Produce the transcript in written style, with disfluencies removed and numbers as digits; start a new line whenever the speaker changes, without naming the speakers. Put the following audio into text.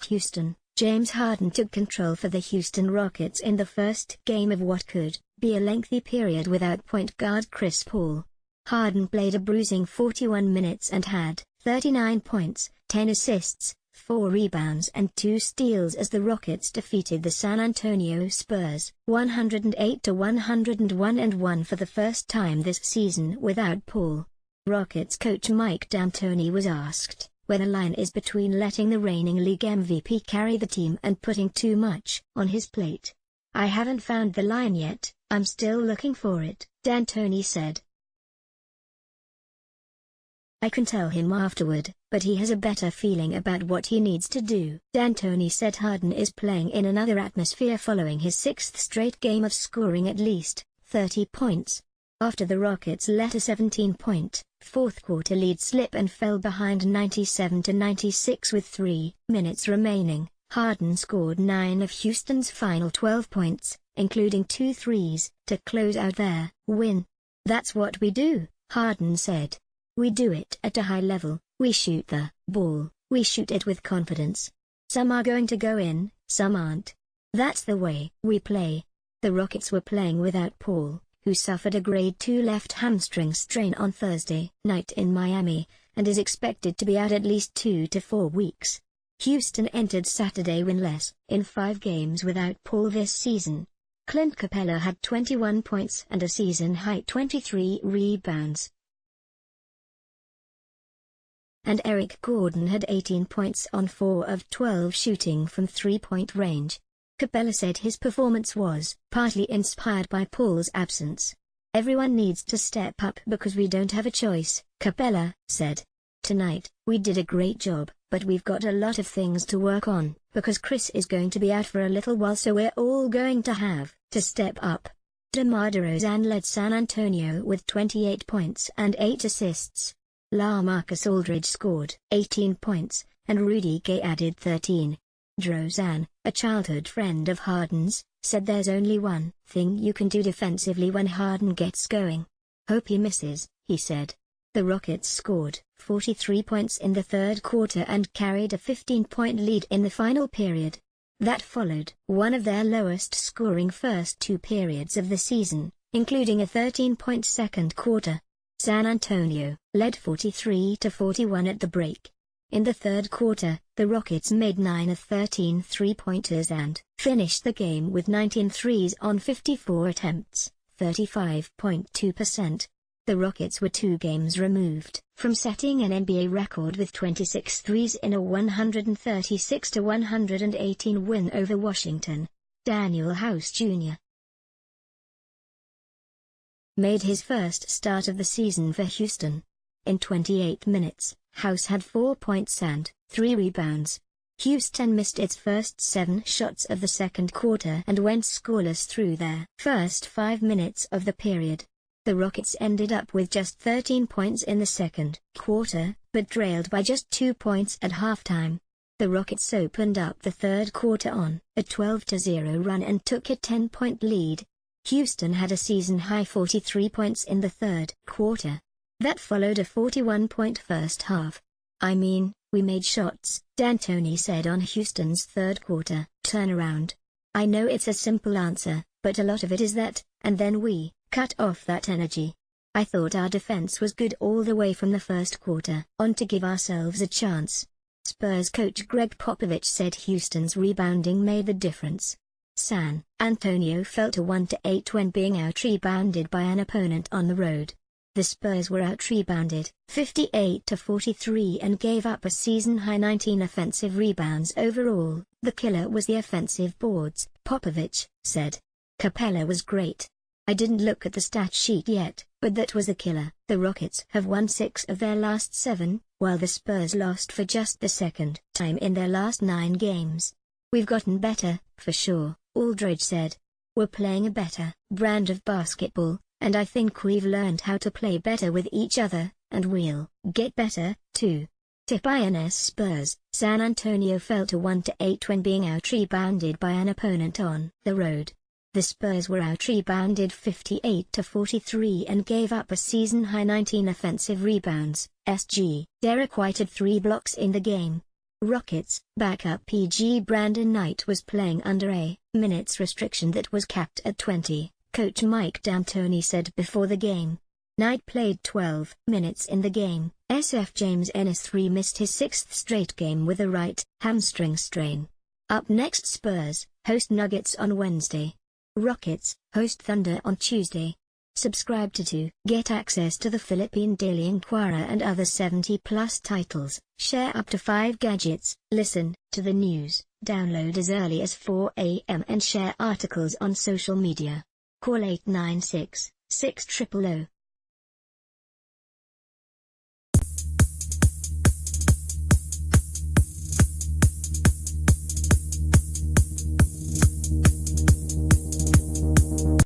Houston, James Harden took control for the Houston Rockets in the first game of what could be a lengthy period without point guard Chris Paul. Harden played a bruising 41 minutes and had 39 points, 10 assists, 4 rebounds and 2 steals as the Rockets defeated the San Antonio Spurs 108-101 and won for the first time this season without Paul. Rockets coach Mike D'Antoni was asked where the line is between letting the reigning league MVP carry the team and putting too much on his plate. "I haven't found the line yet, I'm still looking for it," D'Antoni said. "I can tell him afterward, but he has a better feeling about what he needs to do." D'Antoni said Harden is playing in another atmosphere following his 6th straight game of scoring at least 30 points. After the Rockets let a 17-point, fourth-quarter lead slip and fell behind 97-96 with 3 minutes remaining, Harden scored 9 of Houston's final 12 points, including 2 threes, to close out their win. "That's what we do," Harden said. "We do it at a high level, we shoot the ball, we shoot it with confidence. Some are going to go in, some aren't. That's the way we play." The Rockets were playing without Paul, who suffered a grade 2 left hamstring strain on Thursday night in Miami, and is expected to be out at least 2 to 4 weeks. Houston entered Saturday winless in 5 games without Paul this season. Clint Capella had 21 points and a season-high 23 rebounds. And Eric Gordon had 18 points on 4 of 12 shooting from three-point range. Capella said his performance was partly inspired by Paul's absence. "Everyone needs to step up because we don't have a choice," Capella said. "Tonight, we did a great job, but we've got a lot of things to work on, because Chris is going to be out for a little while, so we're all going to have to step up." DeMar DeRozan led San Antonio with 28 points and 8 assists. LaMarcus Aldridge scored 18 points, and Rudy Gay added 13. DeRozan, a childhood friend of Harden's, said there's only one thing you can do defensively when Harden gets going. "Hope he misses," he said. The Rockets scored 43 points in the third quarter and carried a 15-point lead in the final period. That followed one of their lowest scoring first 2 periods of the season, including a 13-point second quarter. San Antonio led 43-41 at the break. In the third quarter, the Rockets made 9 of 13 three-pointers and finished the game with 19 threes on 54 attempts, 35.2%. The Rockets were 2 games removed from setting an NBA record with 26 threes in a 136-118 win over Washington. Daniel House Jr. made his first start of the season for Houston. In 28 minutes, House had 4 points and 3 rebounds. Houston missed its first 7 shots of the second quarter and went scoreless through their first 5 minutes of the period. The Rockets ended up with just 13 points in the second quarter, but trailed by just 2 points at halftime. The Rockets opened up the third quarter on a 12-0 run and took a 10-point lead. Houston had a season-high 43 points in the third quarter. That followed a 41-point first half. "I mean, we made shots," D'Antoni said on Houston's third quarter turnaround. "I know it's a simple answer, but a lot of it is that, and then we cut off that energy. I thought our defense was good all the way from the first quarter on to give ourselves a chance." Spurs coach Greg Popovich said Houston's rebounding made the difference. San Antonio fell to 1-8 when being out-rebounded by an opponent on the road. The Spurs were out-rebounded 58-43 and gave up a season-high 19 offensive rebounds overall. "The killer was the offensive boards," Popovich said. "Capella was great. I didn't look at the stat sheet yet, but that was a killer." The Rockets have won 6 of their last 7, while the Spurs lost for just the second time in their last 9 games. "We've gotten better, for sure," Aldridge said. "We're playing a better brand of basketball, and I think we've learned how to play better with each other, and we'll get better, too." PBA Spurs, San Antonio fell to 1-8 when being out-rebounded by an opponent on the road. The Spurs were out-rebounded 58-43 and gave up a season-high 19 offensive rebounds. Derek White had 3 blocks in the game. Rockets backup PG Brandon Knight was playing under a minutes restriction that was capped at 20, coach Mike D'Antoni said before the game. Knight played 12 minutes in the game. SF James Ennis III missed his 6th straight game with a right hamstring strain. Up next, Spurs host Nuggets on Wednesday. Rockets host Thunder on Tuesday. Subscribe to get access to the Philippine Daily Inquirer and other 70+ titles. Share up to 5 gadgets. Listen to the news. Download as early as 4 a.m. and share articles on social media. Call 896 6000